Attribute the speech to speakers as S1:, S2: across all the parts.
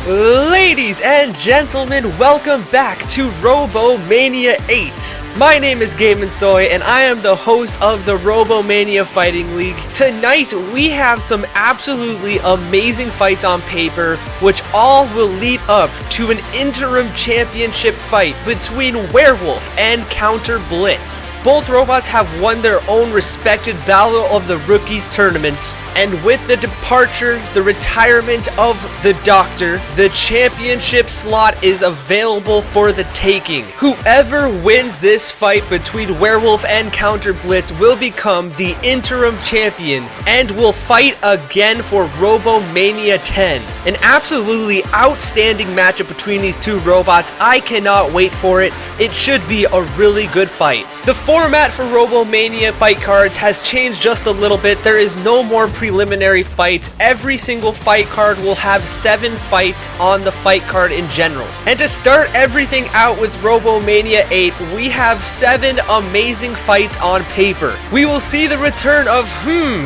S1: Ladies and gentlemen, welcome back to RoboMania 8. My name is Gabe Mansoy and I am the host of the RoboMania Fighting League. Tonight we have some absolutely amazing fights on paper, which all will lead up to an interim championship fight between Werewolf and Counter Blitz. Both robots have won their own respected Battle of the Rookies tournaments, and with the departure, the retirement of the Doctor, the championship slot is available for the taking. Whoever wins this fight between Werewolf and Counter Blitz will become the interim champion and will fight again for RoboMania 10. An absolutely outstanding matchup between these two robots. I cannot wait for it. It should be a really good fight. The format for RoboMania fight cards has changed just a little bit. There is no more preliminary fights. Every single fight card will have 7 fights on the fight card in general. And to start everything out with RoboMania 8, we have 7 amazing fights on paper. We will see the return of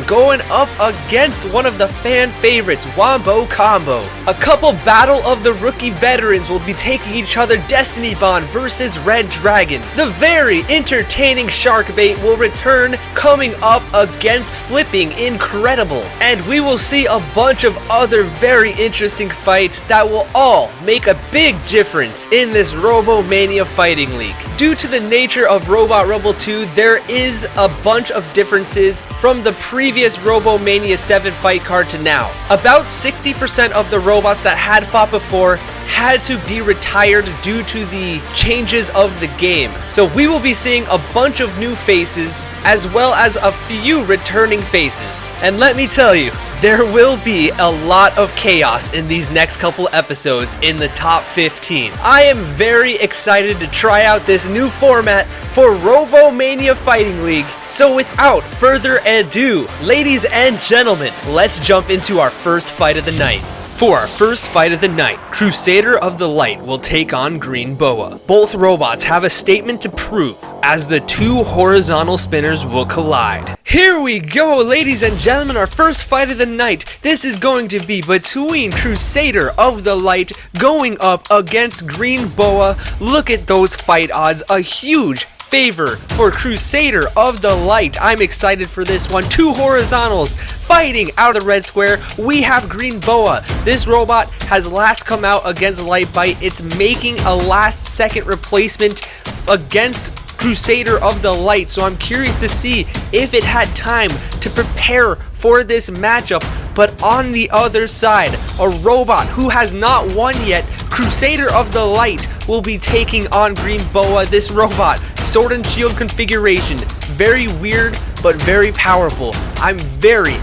S1: going up against one of the fan favorites, WOMBO Combo. A couple Battle of the Rookie veterans will be taking each other, Destiny Bond versus Red Dragon. The very entertaining Sharkbait will return, coming up against Flipping Incredible. And we will see a bunch of other very interesting fights that will all make a big difference in this RoboMania Fighting League. Due to the nature of Robot Rumble 2, there is a bunch of differences from the previous RoboMania 7 fight card to now. About 60% of the robots that had fought before had to be retired due to the changes of the game. So we will be seeing a bunch of new faces as well as a few returning faces. And let me tell you, there will be a lot of chaos in these next couple episodes in the top 15. I am very excited to try out this new format for RoboMania Fighting League. So without further ado, ladies and gentlemen, let's jump into our first fight of the night. For our first fight of the night, Crusader of the Light will take on Green Boa. Both robots have a statement to prove, as the two horizontal spinners will collide. Here we go, ladies and gentlemen, our first fight of the night. This is going to be between Crusader of the Light going up against Green Boa. Look at those fight odds, a huge favor for Crusader of the Light. I'm excited for this one. Two horizontals fighting out of the red square. We have Green Boa. This robot has last come out against Light Bite. It's making a last second replacement against Crusader of the Light, so I'm curious to see if it had time to prepare for this matchup. But on the other side, a robot who has not won yet, Crusader of the Light, will be taking on Green Boa. This robot, sword and shield configuration, very weird but very powerful. I'm very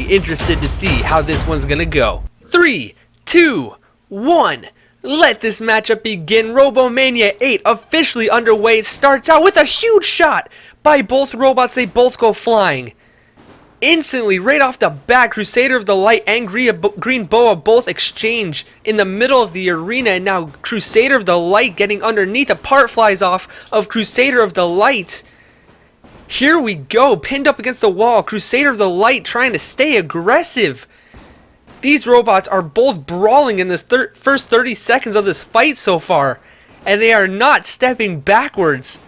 S1: interested to see how this one's gonna go. 3, 2, 1. Let this matchup begin. RoboMania 8 officially underway. It starts out with a huge shot by both robots. They both go flying. Instantly, right off the bat, Crusader of the Light and Green Boa both exchange in the middle of the arena, and now Crusader of the Light getting underneath. A part flies off of Crusader of the Light. Here we go, pinned up against the wall. Crusader of the Light trying to stay aggressive. These robots are both brawling in this first 30 seconds of this fight so far, and they are not stepping backwards.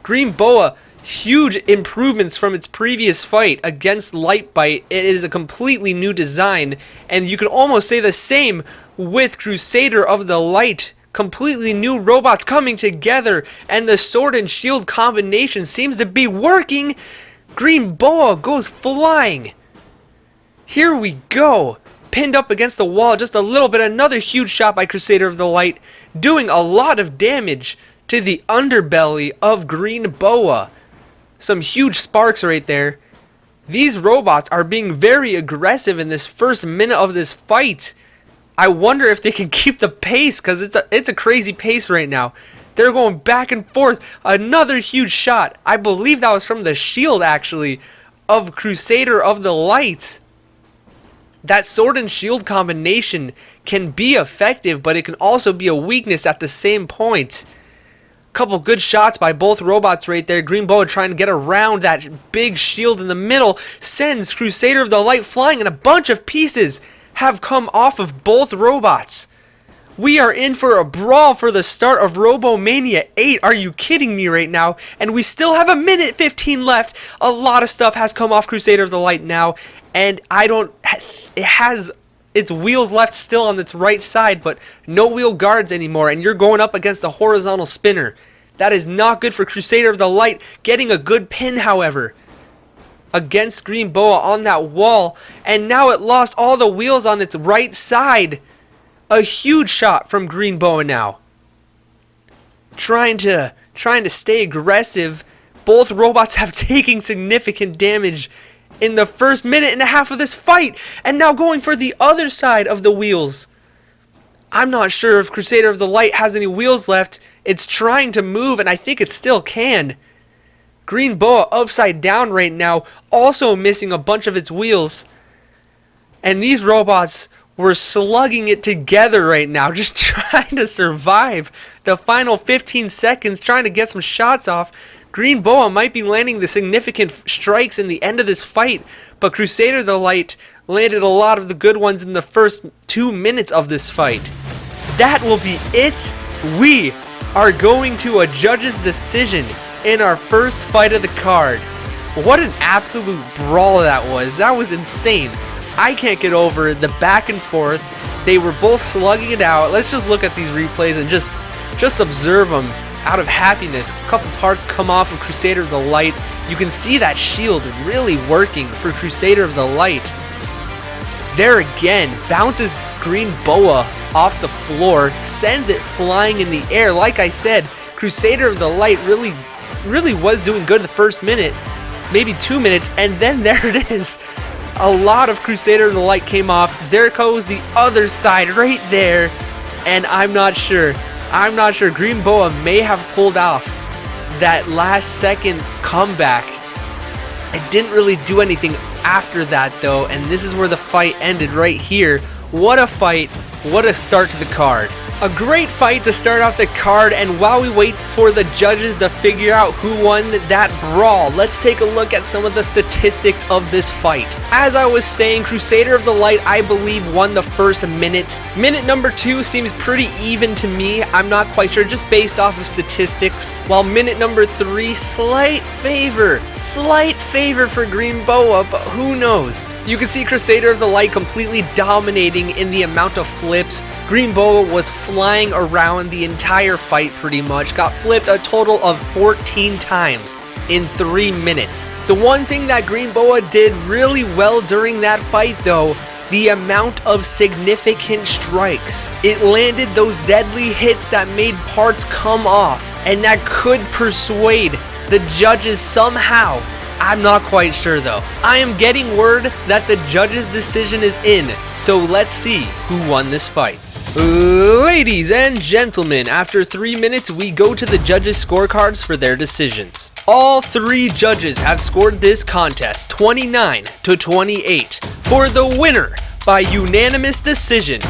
S1: Green Boa, huge improvements from its previous fight against Light Bite. It is a completely new design, and you could almost say the same with Crusader of the Light. Completely new robots coming together, and the sword and shield combination seems to be working. Green Boa goes flying. Here we go. Pinned up against the wall just a little bit. Another huge shot by Crusader of the Light, doing a lot of damage to the underbelly of Green Boa. Some huge sparks right there. These robots are being very aggressive in this first minute of this fight. I wonder if they can keep the pace, because it's a crazy pace right now. They're going back and forth. Another huge shot. I believe that was from the shield, actually, of Crusader of the Light. That sword and shield combination can be effective, but it can also be a weakness at the same point. Couple good shots by both robots right there. Green Boa trying to get around that big shield in the middle. Sends Crusader of the Light flying in a bunch of pieces. have come off of both robots. We are in for a brawl for the start of RoboMania 8. Are you kidding me right now? And we still have 1:15 left. A lot of stuff has come off Crusader of the Light now. And it has its wheels left still on its right side, but no wheel guards anymore. And you're going up against a horizontal spinner. That is not good for Crusader of the Light. Getting a good pin, however, against Green Boa on that wall. And now it lost all the wheels on its right side. A huge shot from Green Boa now. Trying to stay aggressive. Both robots have taken significant damage in the first minute and a half of this fight. And now going for the other side of the wheels. I'm not sure if Crusader of the Light has any wheels left. It's trying to move, and I think it still can. Green Boa upside down right now, also missing a bunch of its wheels. And these robots were slugging it together right now, just trying to survive the final 15 seconds, trying to get some shots off. Green Boa might be landing the significant strikes in the end of this fight, but Crusader of the Light landed a lot of the good ones in the first 2 minutes of this fight. That will be it. We are going to a judge's decision in our first fight of the card. What an absolute brawl that was. That was insane. I can't get over the back and forth. They were both slugging it out. Let's just look at these replays and just observe them out of happiness. A couple parts come off of Crusader of the Light. You can see that shield really working for Crusader of the Light. There again, bounces Green Boa off the floor, sends it flying in the air. Like I said, Crusader of the Light really was doing good the first minute, maybe 2 minutes, and then there it is. A lot of Crusader of the Light came off. There goes the other side right there. And I'm not sure. Green Boa may have pulled off that last second comeback. It didn't really do anything after that though. And this is where the fight ended right here. What a fight. What a start to the card. A great fight to start out the card, and while we wait for the judges to figure out who won that brawl, let's take a look at some of the statistics of this fight. As I was saying, Crusader of the Light, I believe, won the first minute. Minute number 2 seems pretty even to me. I'm not quite sure, just based off of statistics. While minute number 3, slight favor for Green Boa, but who knows? You can see Crusader of the Light completely dominating in the amount of flips. Green Boa was flying around the entire fight pretty much, got flipped a total of 14 times in 3 minutes. The one thing that Green Boa did really well during that fight though, the amount of significant strikes. It landed those deadly hits that made parts come off, and that could persuade the judges somehow. I'm not quite sure though. I am getting word that the judge's decision is in, so let's see who won this fight. Ladies and gentlemen, after 3 minutes, we go to the judges' scorecards for their decisions. All 3 judges have scored this contest 29-28 for the winner by unanimous decision,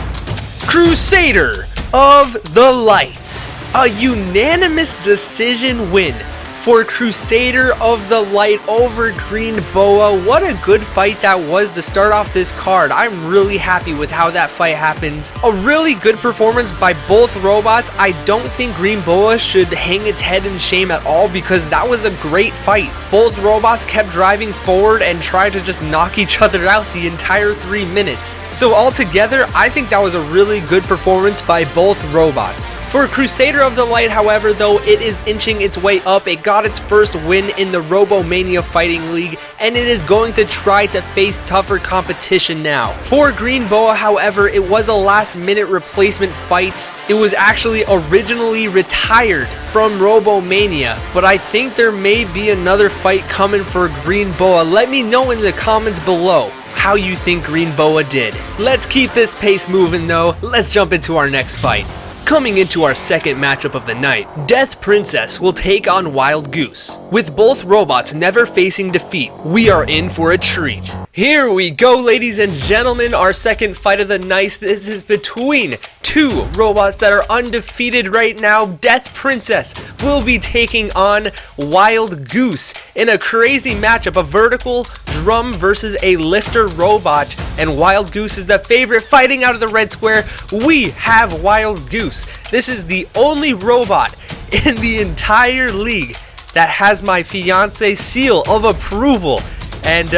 S1: Crusader of the Light. A unanimous decision win for Crusader of the Light over Green Boa. What a good fight that was to start off this card. I'm really happy with how that fight happens. A really good performance by both robots. I don't think Green Boa should hang its head in shame at all, because that was a great fight. Both robots kept driving forward and tried to just knock each other out the entire 3 minutes. So altogether, I think that was a really good performance by both robots. For Crusader of the Light, however, though, it is inching its way up. It got its first win in the RoboMania Fighting League, and it is going to try to face tougher competition now. For Green Boa, however, it was a last-minute replacement fight. It was actually originally retired from RoboMania, but I think there may be another fight coming for Green Boa. Let me know in the comments below how you think Green Boa did. Let's keep this pace moving though. Let's jump into our next fight. Coming into our second matchup of the night, Death Princess will take on Wild Goose. With both robots never facing defeat, we are in for a treat. Here we go, ladies and gentlemen, our second fight of the night. This is between two robots that are undefeated right now. Death Princess will be taking on Wild Goose in a crazy matchup, a vertical drum versus a lifter robot, and Wild Goose is the favorite fighting out of the red square. We have Wild Goose. This is the only robot in the entire league that has my fiance seal of approval, and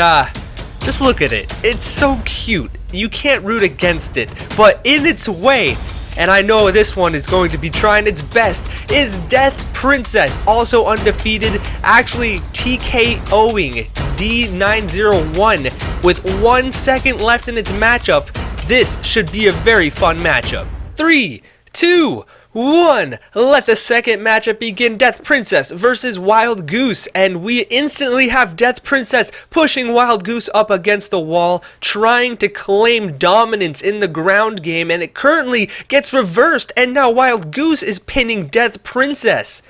S1: just look at it. It's so cute. You can't root against it, but in its way, and I know this one is going to be trying its best, is Death Princess, also undefeated, actually TKOing D901 with 1 second left in its matchup. This should be a very fun matchup. 3, 2, 1. Let the second matchup begin. Death Princess versus Wild Goose, and we instantly have Death Princess pushing Wild Goose up against the wall, trying to claim dominance in the ground game, and it currently gets reversed, and now Wild Goose is pinning Death Princess.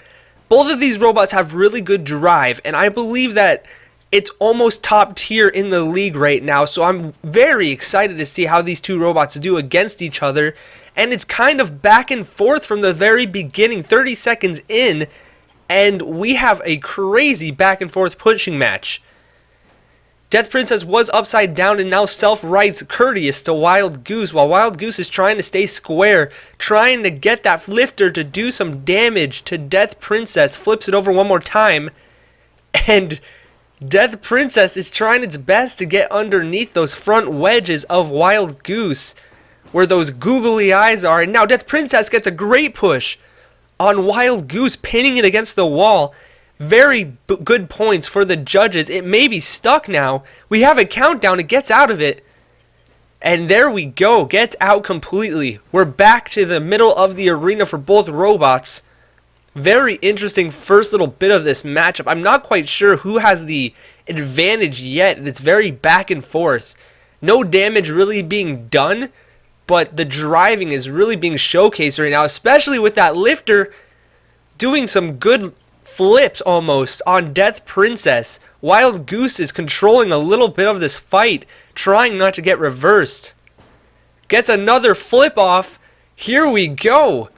S1: Both of these robots have really good drive, and I believe that it's almost top tier in the league right now, so I'm very excited to see how these two robots do against each other. And it's kind of back and forth from the very beginning, 30 seconds in, and we have a crazy back and forth pushing match. Death Princess was upside down and now self-rights courteous to Wild Goose, while Wild Goose is trying to stay square, trying to get that lifter to do some damage to Death Princess. Flips it over one more time, and Death Princess is trying its best to get underneath those front wedges of Wild Goose, where those googly eyes are, and now Death Princess gets a great push on Wild Goose, pinning it against the wall. Very good points for the judges. It may be stuck now. We have a countdown. It gets out of it. And there we go. Gets out completely. We're back to the middle of the arena for both robots. Very interesting first little bit of this matchup. I'm not quite sure who has the advantage yet. It's very back and forth. No damage really being done, but the driving is really being showcased right now, especially with that lifter doing some good flips almost on Death Princess. Wild Goose is controlling a little bit of this fight, trying not to get reversed. Gets another flip off. Here we go.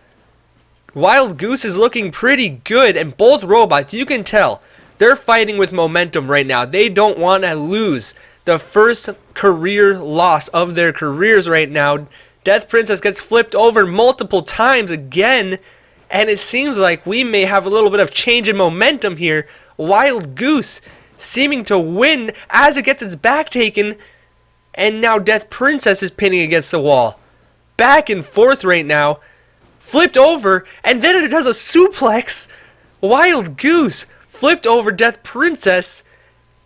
S1: Wild Goose is looking pretty good, and both robots, you can tell, they're fighting with momentum right now. They don't want to lose the first career loss of their careers right now. Death Princess gets flipped over multiple times again, and it seems like we may have a little bit of change in momentum here. Wild Goose seeming to win as it gets its back taken, and now Death Princess is pinning against the wall. Back and forth right now. Flipped over, and then it does a suplex. Wild Goose flipped over Death Princess,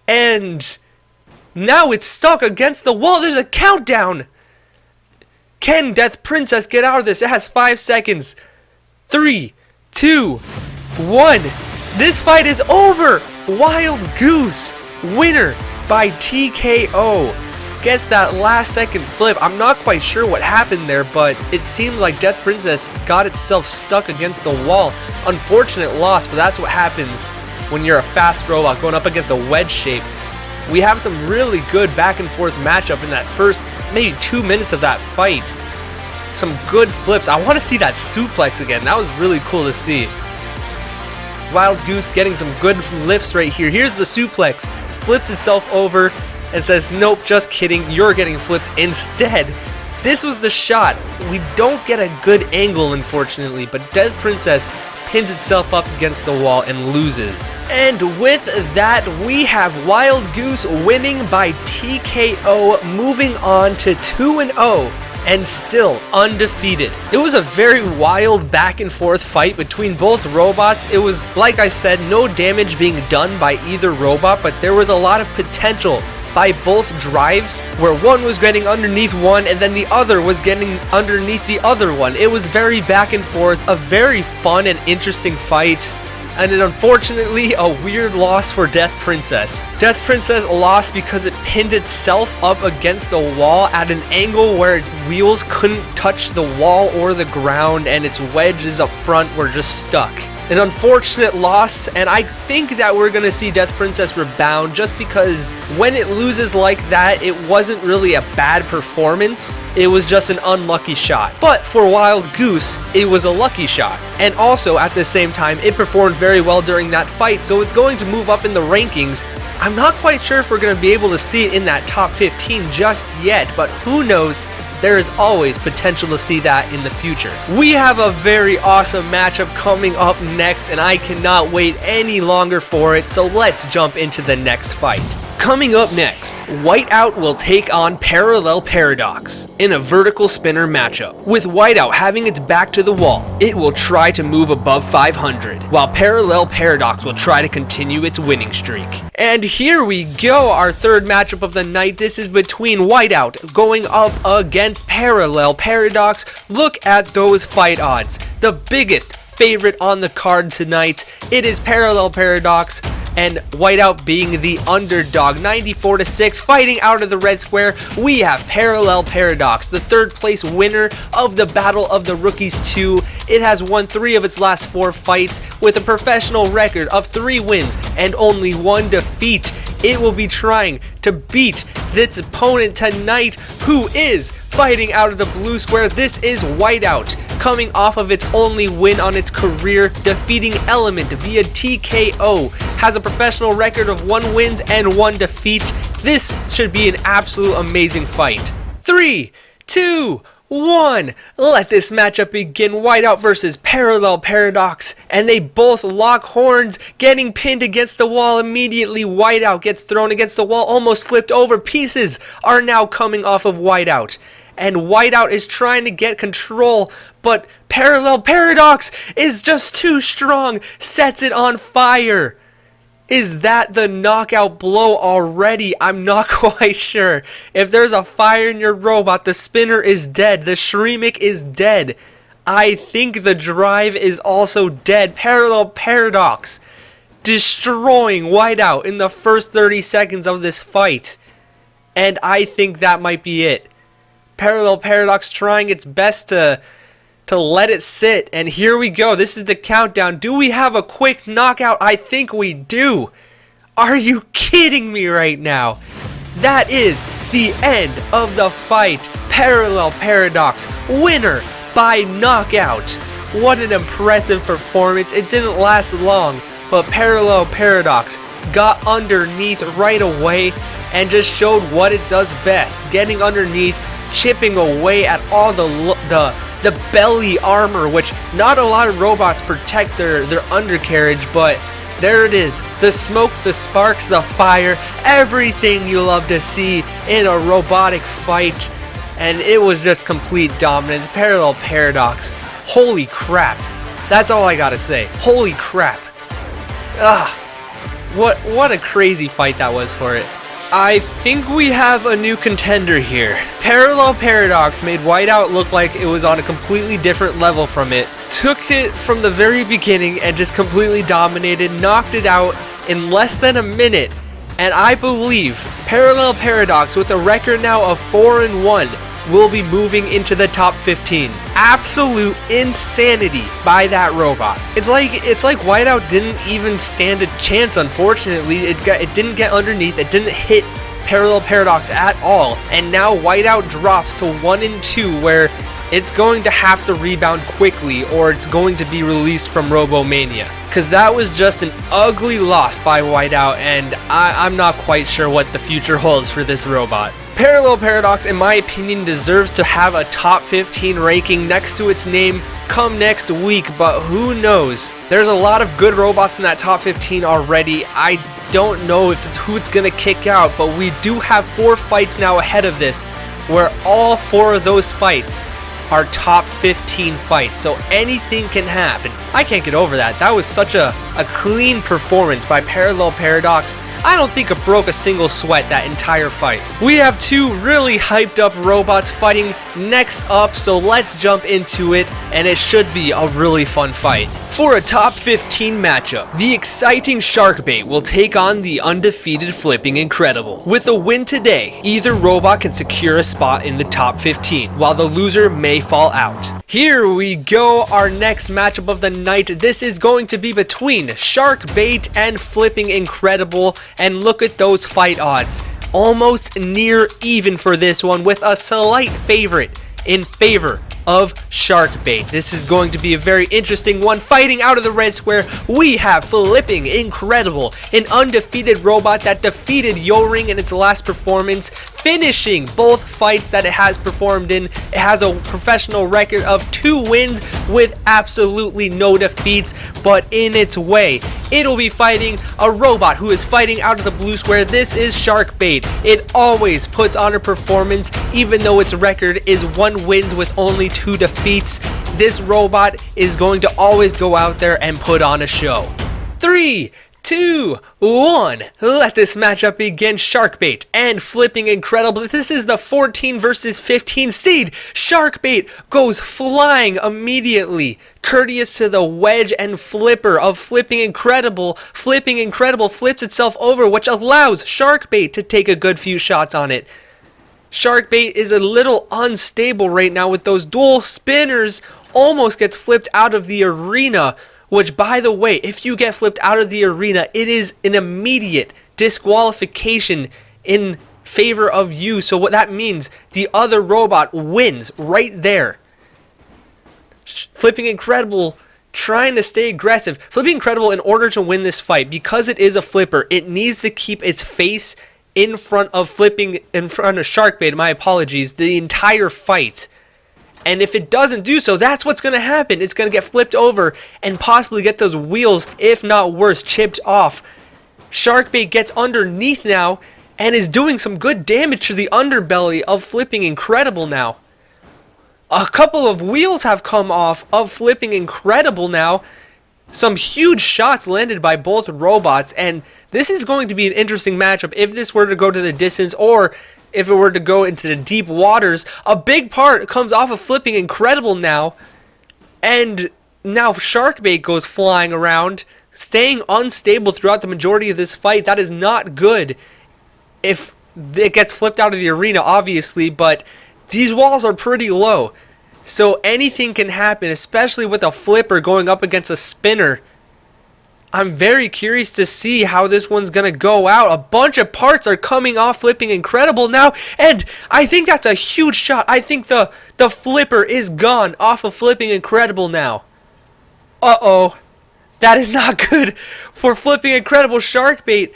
S1: and now it's stuck against the wall. There's a countdown. Can Death Princess get out of this? It has 5 seconds. 3, 2, 1. This fight is over. Wild Goose, winner by TKO. Gets that last second flip. I'm not quite sure what happened there, but it seemed like Death Princess got itself stuck against the wall. Unfortunate loss, but that's what happens when you're a fast robot going up against a wedge shape. We have some really good back and forth matchup in that first maybe 2 minutes of that fight. Some good flips. I want to see that suplex again. That was really cool to see. Wild Goose getting some good lifts right here. Here's the suplex. Flips itself over and says, nope, just kidding. You're getting flipped instead. This was the shot. We don't get a good angle, unfortunately, but Death Princess pins itself up against the wall and loses. And with that, we have Wild Goose winning by TKO, moving on to 2-0 and still undefeated. It was a very wild back and forth fight between both robots. It was, like I said, no damage being done by either robot, but there was a lot of potential by both drives, where one was getting underneath one and then the other was getting underneath the other one. It was very back and forth, a very fun and interesting fight, and unfortunately a weird loss for Death Princess. Death Princess lost because it pinned itself up against the wall at an angle where its wheels couldn't touch the wall or the ground, and its wedges up front were just stuck. An unfortunate loss, and I think that we're gonna see Death Princess rebound just because when it loses like that, it wasn't really a bad performance. It was just an unlucky shot. But for Wild Goose, it was a lucky shot. And also, at the same time, it performed very well during that fight, so it's going to move up in the rankings. I'm not quite sure if we're going to be able to see it in that top 15 just yet, but who knows? There is always potential to see that in the future. We have a very awesome matchup coming up next, and I cannot wait any longer for it, so let's jump into the next fight. Coming up next, Whiteout will take on Parallel Paradox in a vertical spinner matchup. With Whiteout having its back to the wall, it will try to move above 500, while Parallel Paradox will try to continue its winning streak. And here we go, our third matchup of the night. This is between Whiteout going up against Parallel Paradox. Look at those fight odds. The biggest favorite on the card tonight, it is Parallel Paradox, and Whiteout being the underdog, 94-6, fighting out of the red square. We have Parallel Paradox, the third place winner of the Battle of the Rookies 2. It has won 3 of its last 4 fights with a professional record of 3 wins and only 1 defeat. It will be trying to beat its opponent tonight, who is fighting out of the blue square. This is Whiteout, coming off of its only win on its career, defeating Element via TKO. Has a professional record of 1 wins and 1 defeat. This should be an absolute amazing fight. 3, 2, 1. Let this matchup begin. Whiteout versus Parallel Paradox, and they both lock horns, getting pinned against the wall immediately. Whiteout gets thrown against the wall, almost flipped over. Pieces are now coming off of Whiteout, and Whiteout is trying to get control, but Parallel Paradox is just too strong, sets it on fire. Is that the knockout blow already? I'm not quite sure. If there's a fire in your robot, the spinner is dead. The Shreemic is dead. I think the drive is also dead. Parallel Paradox destroying Whiteout in the first 30 seconds of this fight. And I think that might be it. Parallel Paradox trying its best to let it sit, and here we go. This is the countdown. Do we have a quick knockout? I think we do. Are you kidding me right now? That is the end of the fight. Parallel Paradox, winner by knockout. What an impressive performance. It didn't last long, but Parallel Paradox got underneath right away and just showed what it does best. Getting underneath, chipping away at all the belly armor, which not a lot of robots protect their undercarriage, but there it is. The smoke, the sparks, the fire, everything you love to see in a robotic fight, and it was just complete dominance. Parallel Paradox, holy crap. That's all I gotta say. Holy crap. What a crazy fight that was for it. I think we have a new contender here. Parallel Paradox made Whiteout look like it was on a completely different level from it. Took it from the very beginning and just completely dominated, knocked it out in less than a minute. And I believe Parallel Paradox, with a record now of 4-1, will be moving into the top 15. Absolute insanity by that robot. It's like Whiteout didn't even stand a chance, unfortunately. It didn't get underneath, it didn't hit Parallel Paradox at all, and now Whiteout drops to 1-2, where it's going to have to rebound quickly or it's going to be released from RoboMania. Because that was just an ugly loss by Whiteout, and I'm not quite sure what the future holds for this robot. Parallel Paradox, in my opinion, deserves to have a top 15 ranking next to its name come next week, but who knows? There's a lot of good robots in that top 15 already. I don't know who it's gonna kick out, but we do have 4 fights now ahead of this, where all 4 of those fights are top 15 fights, so anything can happen. I can't get over that. That was such a clean performance by Parallel Paradox. I don't think it broke a single sweat that entire fight. We have 2 really hyped up robots fighting next up, so let's jump into it, and it should be a really fun fight. For a top 15 matchup, the exciting Sharkbait will take on the undefeated Flipping Incredible. With a win today, either robot can secure a spot in the top 15, while the loser may fall out. Here we go, our next matchup of the night. This is going to be between Sharkbait and Flipping Incredible, and look at those fight odds. Almost near even for this one, with a slight favorite in favor of Sharkbait. This is going to be a very interesting one. Fighting out of the red square, we have Flipping Incredible, an undefeated robot that defeated Yo-Ring in its last performance, finishing both fights that it has performed in. It has a professional record of 2 wins with absolutely no defeats, but in its way, it'll be fighting a robot who is fighting out of the blue square. This is Sharkbait. It always puts on a performance, even though its record is 1 wins with only 2 defeats. This robot is going to always go out there and put on a show. 3, 2, 1. Let this matchup begin. Sharkbait and Flipping Incredible. This is the 14 versus 15 seed. Sharkbait goes flying immediately, courteous to the wedge and flipper of Flipping Incredible. Flipping Incredible flips itself over, which allows Sharkbait to take a good few shots on it. Sharkbait is a little unstable right now with those dual spinners. Almost gets flipped out of the arena, which, by the way, if you get flipped out of the arena, it is an immediate disqualification in favor of you. So what that means, the other robot wins right there. Flipping Incredible trying to stay aggressive. Flipping Incredible, in order to win this fight, because it is a flipper, it needs to keep its face in front of Sharkbait, my apologies, the entire fight. And if it doesn't do so, that's what's going to happen. It's going to get flipped over and possibly get those wheels, if not worse, chipped off. Sharkbait gets underneath now and is doing some good damage to the underbelly of Flipping Incredible now. A couple of wheels have come off of Flipping Incredible now. Some huge shots landed by both robots, and this is going to be an interesting matchup if this were to go to the distance, or if it were to go into the deep waters. A big part comes off of Flipping Incredible now, and now Sharkbait goes flying around, staying unstable throughout the majority of this fight. That is not good if it gets flipped out of the arena, obviously, but these walls are pretty low. So anything can happen, especially with a flipper going up against a spinner. I'm very curious to see how this one's going to go out. A bunch of parts are coming off Flipping Incredible now, and I think that's a huge shot. I think the flipper is gone off of Flipping Incredible now. Uh-oh. That is not good for Flipping Incredible. Sharkbait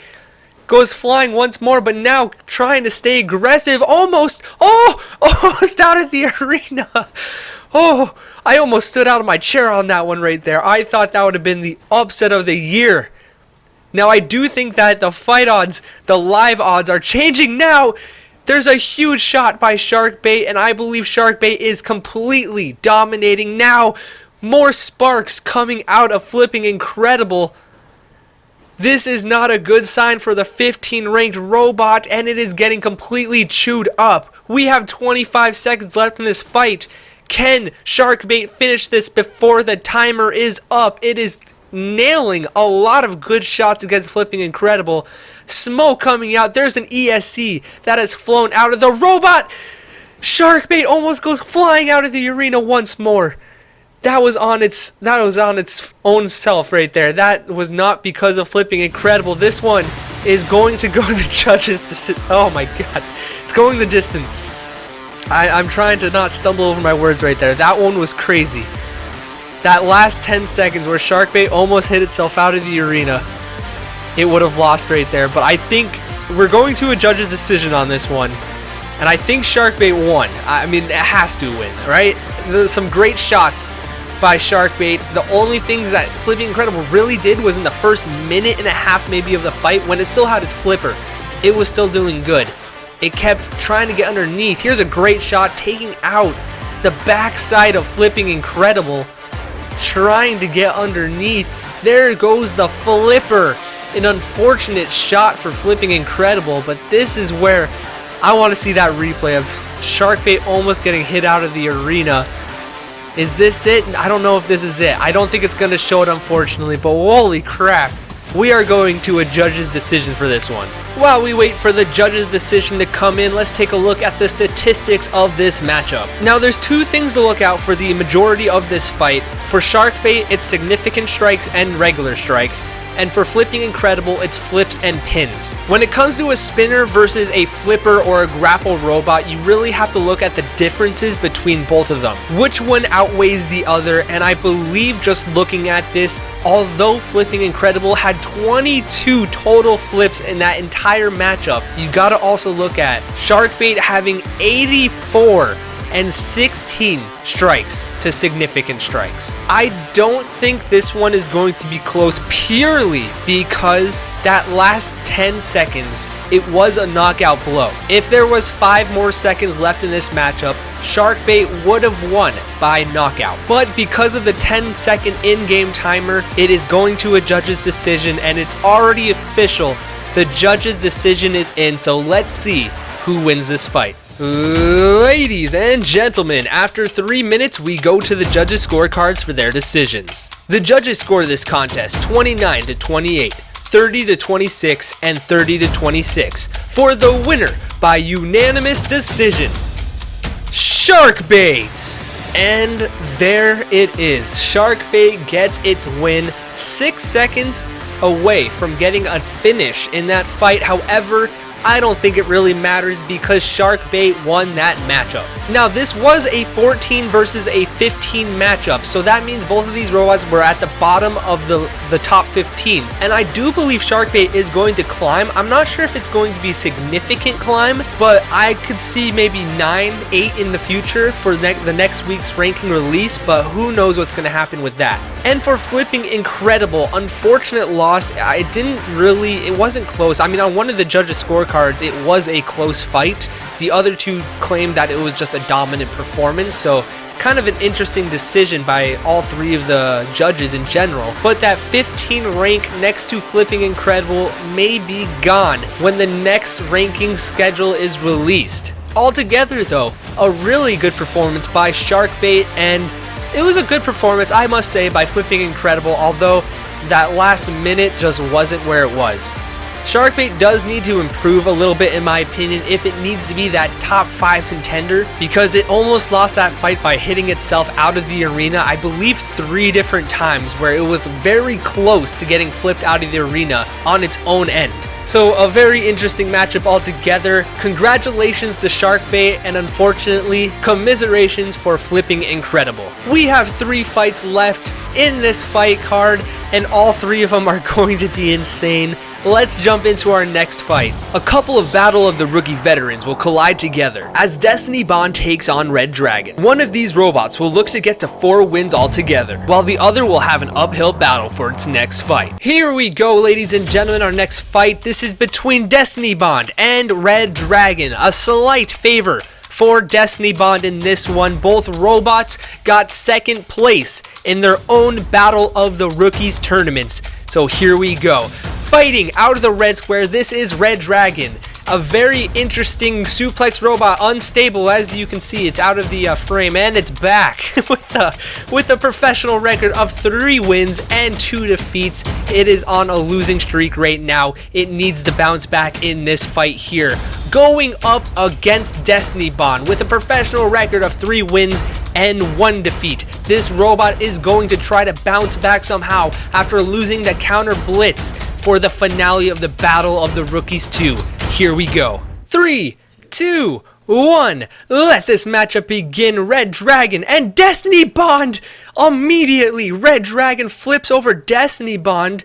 S1: goes flying once more, but now trying to stay aggressive. Almost out of the arena. Oh, I almost stood out of my chair on that one right there. I thought that would have been the upset of the year. Now, I do think that the fight odds, the live odds, are changing now. There's a huge shot by Sharkbait, and I believe Sharkbait is completely dominating now. More sparks coming out of Flipping Incredible. This is not a good sign for the 15 ranked robot, and it is getting completely chewed up. We have 25 seconds left in this fight. Can Sharkbait finish this before the timer is up? It is nailing a lot of good shots against Flipping Incredible. Smoke coming out. There's an ESC that has flown out of the robot. Sharkbait almost goes flying out of the arena once more. That was on its own self right there. That was not because of Flipping Incredible. This one is going to go to the judges. Oh my god. It's going the distance. I'm trying to not stumble over my words right there. That one was crazy. That last 10 seconds where Sharkbait almost hit itself out of the arena, it would have lost right there. But I think we're going to a judge's decision on this one. And I think Sharkbait won. I mean, it has to win, right? There's some great shots by Sharkbait. The only things that Flipping Incredible really did was in the first minute and a half maybe of the fight, when it still had its flipper, it was still doing good. It kept trying to get underneath. Here's a great shot taking out the backside of Flipping Incredible, trying to get underneath. There goes the flipper. An unfortunate shot for Flipping Incredible, but this is where I want to see that replay of Sharkbait almost getting hit out of the arena. Is this it? I don't know if this is it. I don't think it's going to show it, unfortunately, but holy crap. we are going to a judge's decision for this one. While we wait for the judge's decision to come in, let's take a look at the statistics of this matchup. Now, there's two things to look out for the majority of this fight. For Sharkbait, it's significant strikes and regular strikes. And for Flipping Incredible, it's flips and pins. When it comes to a spinner versus a flipper or a grapple robot, you really have to look at the differences between both of them. Which one outweighs the other? And I believe just looking at this, although Flipping Incredible had 22 total flips in that entire matchup, you gotta also look at Sharkbait having 84 and 16 strikes to significant strikes. I don't think this one is going to be close purely because that last 10 seconds, it was a knockout blow. If there was 5 more seconds left in this matchup, Sharkbait would have won by knockout. But because of the 10-second in-game timer, it is going to a judge's decision, and it's already official. The judge's decision is in, so let's see who wins this fight. Ladies and gentlemen, after 3 minutes, we go to the judges' scorecards for their decisions. The judges score this contest 29 to 28, 30 to 26, and 30 to 26 for the winner by unanimous decision, Sharkbait. And there it is. Sharkbait gets its win, 6 seconds away from getting a finish in that fight. However, I don't think it really matters because Sharkbait won that matchup. Now, this was a 14 versus a 15 matchup, so that means both of these robots were at the bottom of the top 15. And I do believe Sharkbait is going to climb. I'm not sure if it's going to be a significant climb, but I could see maybe 9, 8 in the future for the next week's ranking release, but who knows what's going to happen with that. And for Flipping Incredible, unfortunate loss. It wasn't close. I mean, on one of the judges' scorecards, it was a close fight. The other two claimed that it was just a dominant performance, so kind of an interesting decision by all 3 of the judges in general. But that 15 rank next to Flipping Incredible may be gone when the next ranking schedule is released. Altogether though, a really good performance by Sharkbait, and it was a good performance, I must say, by Flipping Incredible, although that last minute just wasn't where it was. Sharkbait does need to improve a little bit in my opinion if it needs to be that top 5 contender, because it almost lost that fight by hitting itself out of the arena, I believe 3 different times, where it was very close to getting flipped out of the arena on its own end. So a very interesting matchup altogether. Congratulations to Sharkbait, and unfortunately, commiserations for Flipping Incredible. We have 3 fights left in this fight card, and all 3 of them are going to be insane. Let's jump into our next fight. A couple of Battle of the Rookie veterans will collide together as Destiny Bond takes on Red Dragon. One of these robots will look to get to 4 wins altogether, while the other will have an uphill battle for its next fight. Here we go, ladies and gentlemen, our next fight. This is between Destiny Bond and Red Dragon. A slight favor for Destiny Bond in this one. Both robots got 2nd place in their own Battle of the Rookies tournaments. So here we go. Fighting out of the red square, this is Red Dragon. A very interesting suplex robot, unstable, as you can see. It's out of the frame, and it's back with a professional record of 3 wins and 2 defeats. It is on a losing streak right now. It needs to bounce back in this fight here. Going up against Destiny Bond with a professional record of 3 wins and 1 defeat. This robot is going to try to bounce back somehow after losing the counter Blitz for the finale of the Battle of the Rookies 2. Here we go. 3, 2, 1. Let this matchup begin. Red Dragon and Destiny Bond. Immediately, Red Dragon flips over Destiny Bond,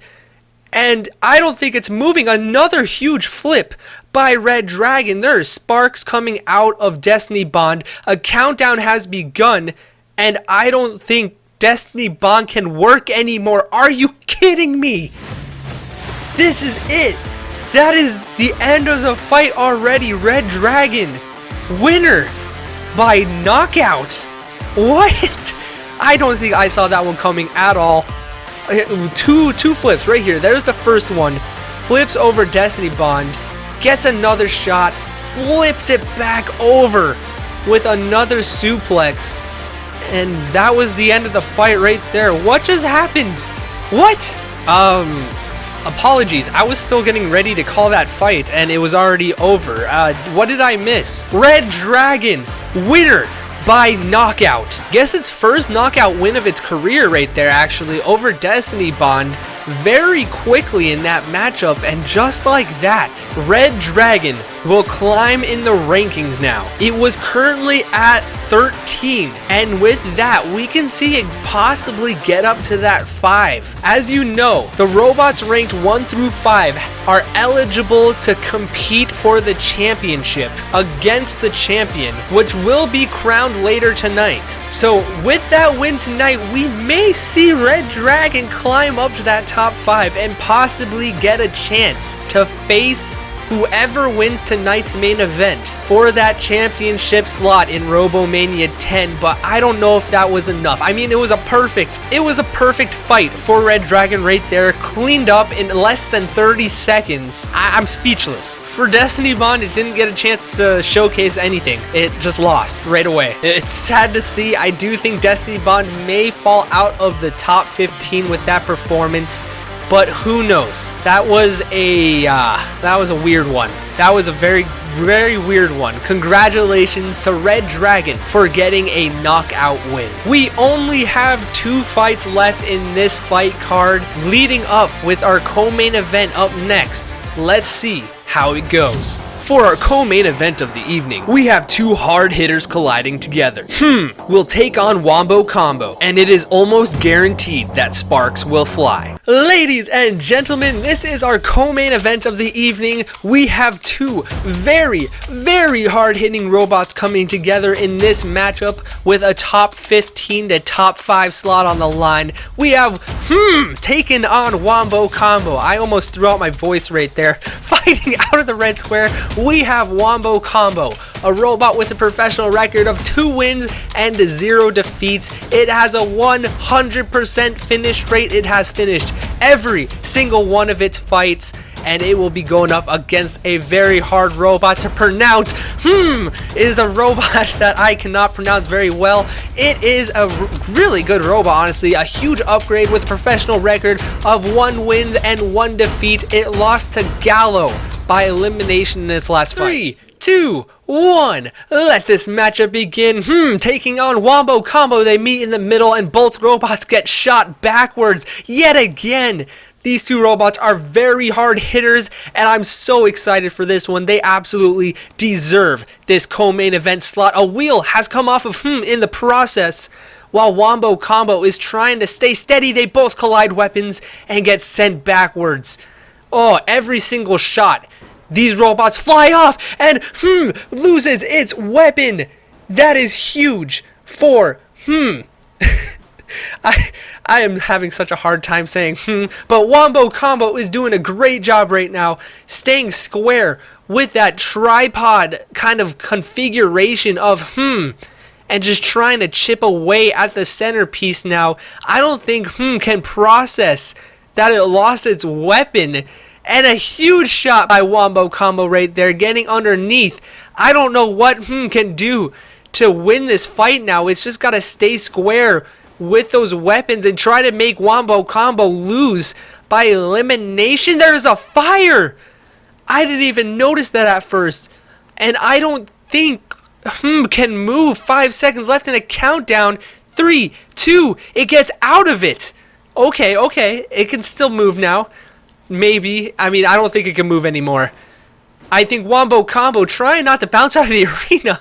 S1: and I don't think it's moving. Another huge flip by Red Dragon. There are sparks coming out of Destiny Bond. A countdown has begun, and I don't think Destiny Bond can work anymore. Are you kidding me? This is it. That is the end of the fight already. Red Dragon, winner by knockout. What? I don't think I saw that one coming at all. Two flips right here. There's the first one. Flips over Destiny Bond. Gets another shot. Flips it back over with another suplex. And that was the end of the fight right there. What just happened? What? Apologies, I was still getting ready to call that fight and it was already over. What did I miss? Red Dragon, winner by knockout. Guess its first knockout win of its career right there, actually, over Destiny Bond very quickly in that matchup, and just like that, Red Dragon will climb in the rankings now. It was currently at 13, and with that, we can see it possibly get up to that 5. As you know, the robots ranked 1 through 5 are eligible to compete for the championship against the champion, which will be crowned later tonight. So with that win tonight, we may see Red Dragon climb up to that top 5 and possibly get a chance to face whoever wins tonight's main event for that championship slot in RoboMania 10, but I don't know if that was enough. I mean, it was a perfect fight for Red Dragon right there, cleaned up in less than 30 seconds. I'm speechless. For Destiny Bond, it didn't get a chance to showcase anything. It just lost right away. It's sad to see. I do think Destiny Bond may fall out of the top 15 with that performance, but who knows? That was a weird one. That was a very, very weird one. Congratulations to Red Dragon for getting a knockout win. We only have 2 fights left in this fight card, leading up with our co-main event up next. Let's see how it goes. For our co-main event of the evening, we have 2 hard hitters colliding together. We'll take on WOMBO Combo, and it is almost guaranteed that sparks will fly. Ladies and gentlemen, this is our co-main event of the evening. We have 2 very, very hard-hitting robots coming together in this matchup with a top 15 to top 5 slot on the line. We have, taken on WOMBO Combo. I almost threw out my voice right there. Fighting out of the red square, we have WOMBO Combo, a robot with a professional record of 2 wins and 0 defeats. It has a 100% finish rate. It has finished every single one of its fights, and it will be going up against a very hard robot to pronounce. It is a robot that I cannot pronounce very well. It is a really good robot, honestly. A huge upgrade with a professional record of 1 wins and 1 defeat. It lost to Gallo by elimination in its last fight. 3, 2, 1. Let this matchup begin. Taking on WOMBO Combo. They meet in the middle and both robots get shot backwards yet again. These 2 robots are very hard hitters, and I'm so excited for this one. They absolutely deserve this co-main event slot. A wheel has come off of in the process. While WOMBO Combo is trying to stay steady, they both collide weapons and get sent backwards. Oh, every single shot, these robots fly off and loses its weapon. That is huge for I am having such a hard time saying but WOMBO Combo is doing a great job right now, staying square with that tripod kind of configuration of and just trying to chip away at the centerpiece now. I don't think can process that it lost its weapon, and a huge shot by WOMBO Combo right there, getting underneath. I don't know what can do to win this fight now. It's just got to stay square with those weapons and try to make WOMBO Combo lose by elimination. There's a fire! I didn't even notice that at first, and I don't think can move. 5 seconds left in a countdown. 3, 2, it gets out of it. Okay, it can still move now. Maybe. I mean, I don't think it can move anymore. I think WOMBO Combo, trying not to bounce out of the arena,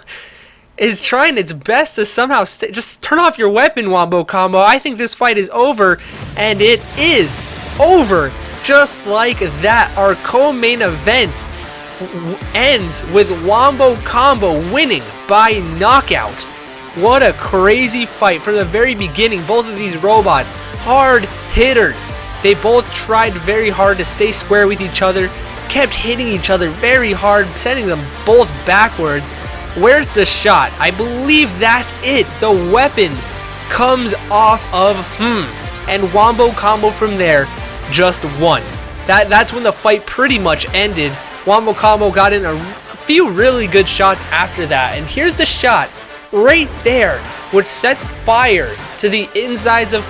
S1: is trying its best to somehow just turn off your weapon, WOMBO Combo. I think this fight is over, and it is over. Just like that, our co-main event ends with WOMBO Combo winning by knockout. What a crazy fight from the very beginning. Both of these robots, hard hitters. They both tried very hard to stay square with each other, kept hitting each other very hard, sending them both backwards. Where's the shot? I believe that's it. The weapon comes off of and WOMBO Combo from there just won. That's when the fight pretty much ended. WOMBO Combo got in a few really good shots after that, and here's the shot right there, which sets fire to the insides of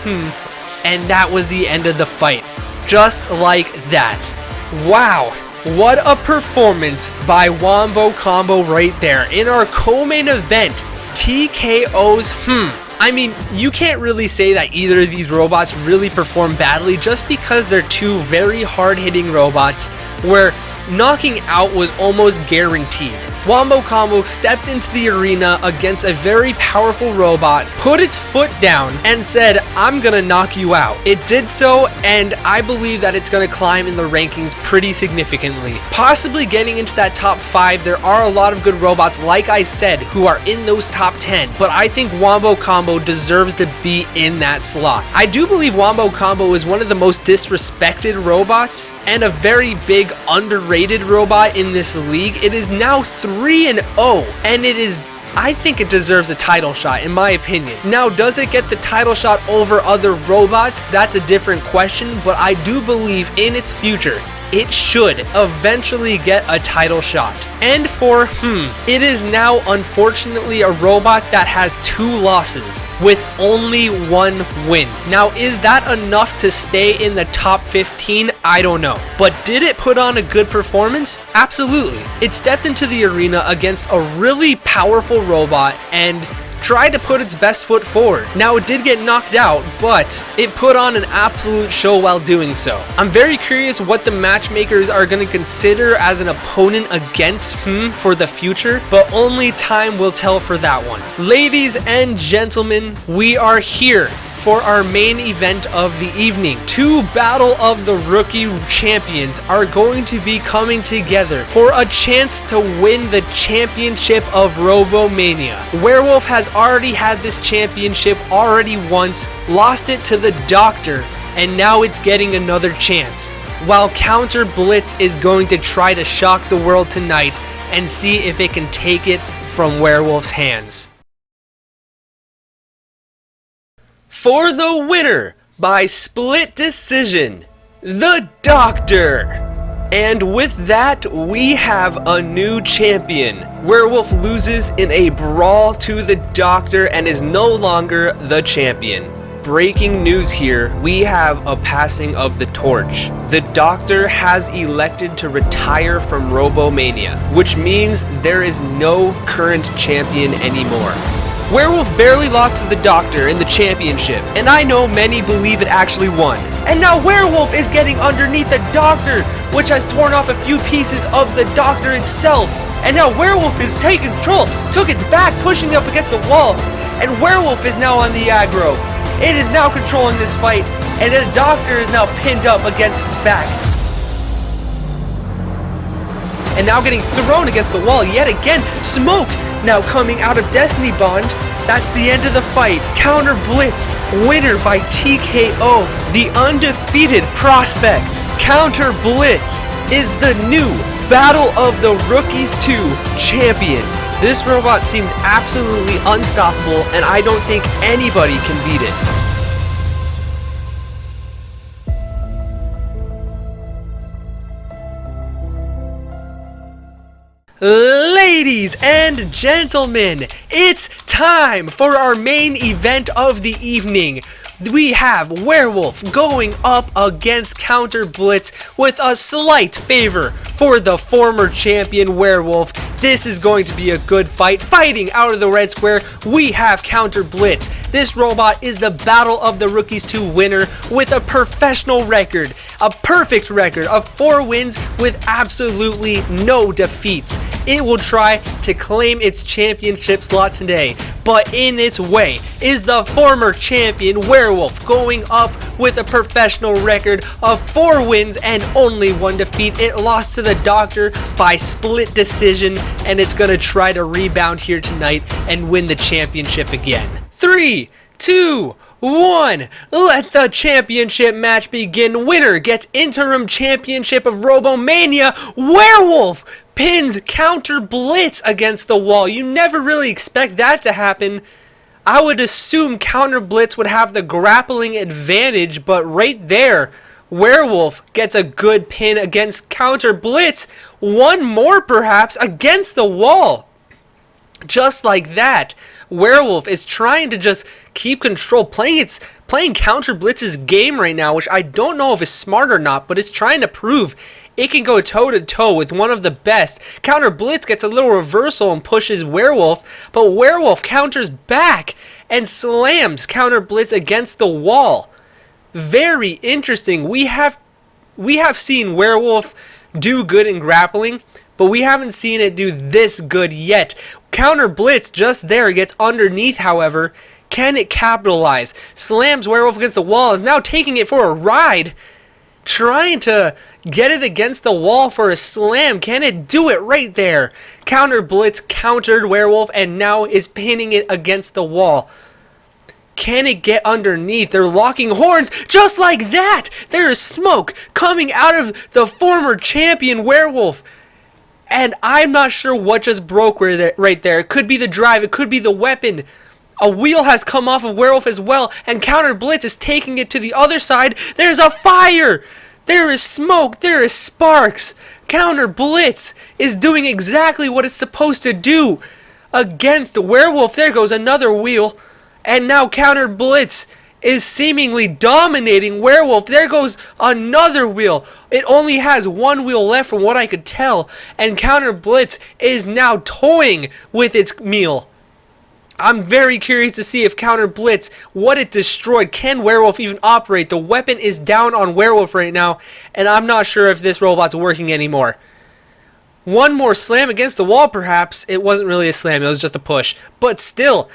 S1: and that was the end of the fight. just like that. Wow, what a performance by Wombo Combo right there in our co-main event. TKOs, I mean, you can't really say that either of these robots really perform badly just because they're two very hard-hitting robots where knocking out was almost guaranteed. Wombo Combo stepped into the arena against a very powerful robot, put its foot down, and said, I'm gonna knock you out. It did so, and I believe that it's gonna climb in the rankings pretty significantly. Possibly getting into that top 5, there are a lot of good robots, like I said, who are in those top 10, but I think Wombo Combo deserves to be in that slot. I do believe Wombo Combo is one of the most disrespected robots, and a very big underrated robot in this league. It is now 3-0, and I think it deserves a title shot, in my opinion. Now, does it get the title shot over other robots? That's a different question, but I do believe in its future, it should eventually get a title shot. And for, it is now unfortunately a robot that has 2 losses with only 1 win. Now, is that enough to stay in the top 15? I don't know. But did it put on a good performance? Absolutely. It stepped into the arena against a really powerful robot and tried to put its best foot forward. Now, it did get knocked out, but it put on an absolute show while doing so. I'm very curious what the matchmakers are going to consider as an opponent against for the future, but only time will tell for that one. Ladies and gentlemen, we are here for our main event of the evening. 2 Battle of the Rookie Champions are going to be coming together for a chance to win the championship of RoboMania. Werewolf has already had this championship already once, lost it to the Doctor, and now it's getting another chance. While Counter Blitz is going to try to shock the world tonight and see if it can take it from Werewolf's hands. For the winner, by split decision, the Doctor. And with that, we have a new champion. Werewolf loses in a brawl to the Doctor and is no longer the champion. Breaking news here, we have a passing of the torch. The Doctor has elected to retire from RoboMania, which means there is no current champion anymore. Werewolf barely lost to the Doctor in the championship, and I know many believe it actually won. And now Werewolf is getting underneath the Doctor, which has torn off a few pieces of the Doctor itself. And now Werewolf is taking control, took its back, pushing it up against the wall, and Werewolf is now on the aggro. It is now controlling this fight, and the Doctor is now pinned up against its back. And now getting thrown against the wall yet again. Smoke now coming out of Destiny Bond. That's the end of the fight. Counter Blitz, winner by TKO, the undefeated prospect. Counter Blitz is the new Battle of the Rookies 2 champion. This robot seems absolutely unstoppable, and I don't think anybody can beat it. Ladies and gentlemen, it's time for our main event of the evening. We have Werewolf going up against Counter Blitz with a slight favor for the former champion Werewolf. This is going to be a good fight. Fighting out of the red square, we have Counter Blitz. This robot is the Battle of the Rookies 2 winner with a professional record, a perfect record of 4 wins with absolutely no defeats. It will try to claim its championship slot today, but in its way is the former champion Werewolf going up with a professional record of 4 wins and only 1 defeat. It lost to the Doctor by split decision, and it's gonna try to rebound here tonight and win the championship again. 3, 2, 1, let the championship match begin. Winner gets interim championship of RoboMania. Werewolf pins Counter Blitz against the wall. You never really expect that to happen. I would assume Counter Blitz would have the grappling advantage, but right there, Werewolf gets a good pin against Counter Blitz. 1 more perhaps against the wall. Just like that. Werewolf is trying to just keep control, playing counter Blitz's game right now, which I don't know if it's smart or not, but it's trying to prove it can go toe-to-toe with one of the best. Counter Blitz gets a little reversal and pushes Werewolf, but Werewolf counters back and slams counter Blitz against the wall. Very interesting. We have seen Werewolf do good in grappling, but we haven't seen it do this good yet. Counter Blitz just there gets underneath, however. Can it capitalize? Slams Werewolf against the wall, is now taking it for a ride. Trying to get it against the wall for a slam. Can it do it right there? Counter Blitz countered Werewolf and now is pinning it against the wall. Can it get underneath? They're locking horns just like that. There is smoke coming out of the former champion Werewolf. And I'm not sure what just broke right there. It could be the drive. It could be the weapon. A wheel has come off of Werewolf as well. And Counter Blitz is taking it to the other side. There's a fire. There is smoke. There is sparks. Counter Blitz is doing exactly what it's supposed to do against Werewolf. There goes another wheel. And now Counter Blitz is seemingly dominating Werewolf. There goes another wheel. It only has one wheel left from what I could tell. And Counter Blitz is now toying with its meal. I'm very curious to see if Counter Blitz, what it destroyed, can Werewolf even operate? The weapon is down on Werewolf right now, and I'm not sure if this robot's working anymore. One more slam against the wall, perhaps. It wasn't really a slam, it was just a push. But still,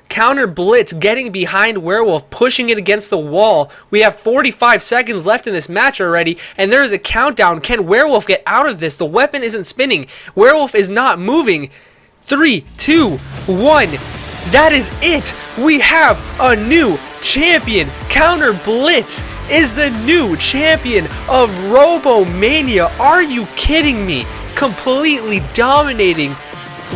S1: Counter Blitz getting behind Werewolf, pushing it against the wall. We have 45 seconds left in this match already, and there is a countdown. Can Werewolf get out of this? The weapon isn't spinning. Werewolf is not moving. 3, 2, 1. That is it. We have a new champion. Counter Blitz is the new champion of RoboMania. Are you kidding me? Completely dominating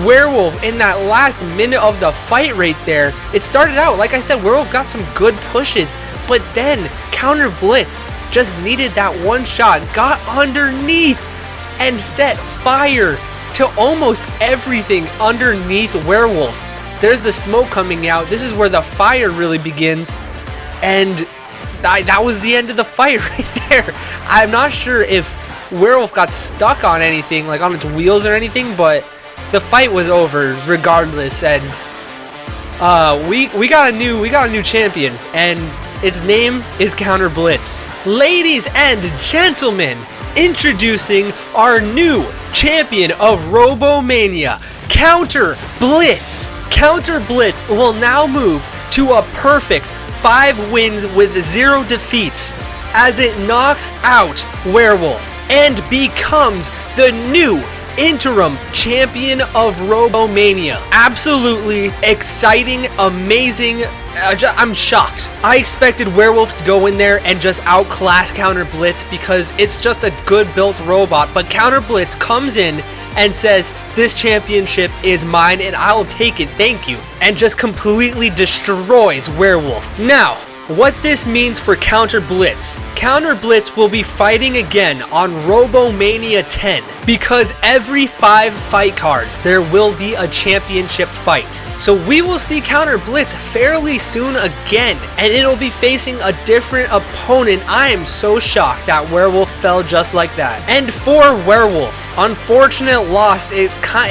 S1: Werewolf in that last minute of the fight right there. It started out, like I said, Werewolf got some good pushes, but then Counter Blitz just needed that one shot, got underneath, and set fire to almost everything underneath Werewolf. There's the smoke coming out. This is where the fire really begins, and that was the end of the fight right there. I'm not sure if Werewolf got stuck on anything, like on its wheels or anything, but the fight was over regardless, and we got a new champion, and its name is Counter Blitz. Ladies and gentlemen, introducing our new champion of RoboMania, Counter Blitz. Counter Blitz will now move to a perfect 5 wins with 0 defeats as it knocks out Werewolf and becomes the new interim champion of RoboMania. Absolutely exciting, amazing. I'm shocked. I expected Werewolf to go in there and just outclass Counter Blitz because it's just a good built robot, but Counter Blitz comes in and says, this championship is mine and I will take it, thank you, and just completely destroys Werewolf. Now, what this means for Counter Blitz. Counter Blitz will be fighting again on RoboMania 10 because every 5 fight cards there will be a championship fight. So we will see Counter Blitz fairly soon again, and it'll be facing a different opponent. I am so shocked that Werewolf fell just like that. And for Werewolf, unfortunate loss. It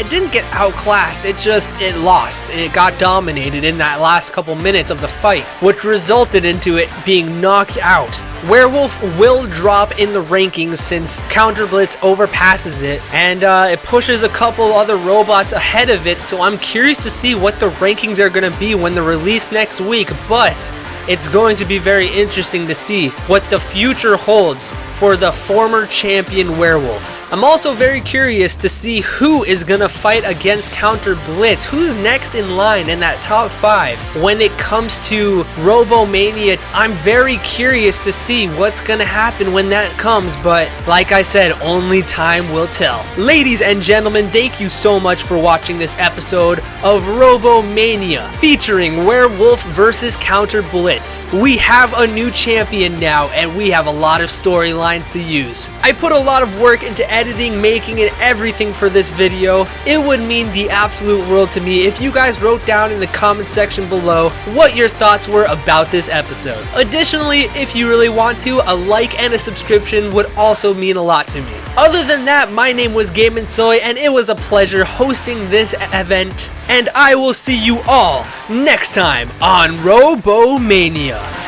S1: didn't get outclassed, it lost. It got dominated in that last couple minutes of the fight, which resulted into it being knocked out. Werewolf will drop in the rankings since Counter Blitz overpasses it, and it pushes a couple other robots ahead of it, so I'm curious to see what the rankings are going to be when they're released next week, but it's going to be very interesting to see what the future holds for the former champion Werewolf. I'm also very curious to see who is going to fight against Counter Blitz. Who's next in line in that top 5 when it comes to RoboMania? I'm very curious to see what's going to happen when that comes, but like I said, only time will tell. Ladies and gentlemen, thank you so much for watching this episode of RoboMania featuring Werewolf versus Counter Blitz. We have a new champion now, and we have a lot of storylines lines to use. I put a lot of work into editing, making, and everything for this video. It would mean the absolute world to me if you guys wrote down in the comment section below what your thoughts were about this episode. Additionally, if you really want to, a like and a subscription would also mean a lot to me. Other than that, my name was Game & Soy, and it was a pleasure hosting this event, and I will see you all next time on RoboMania.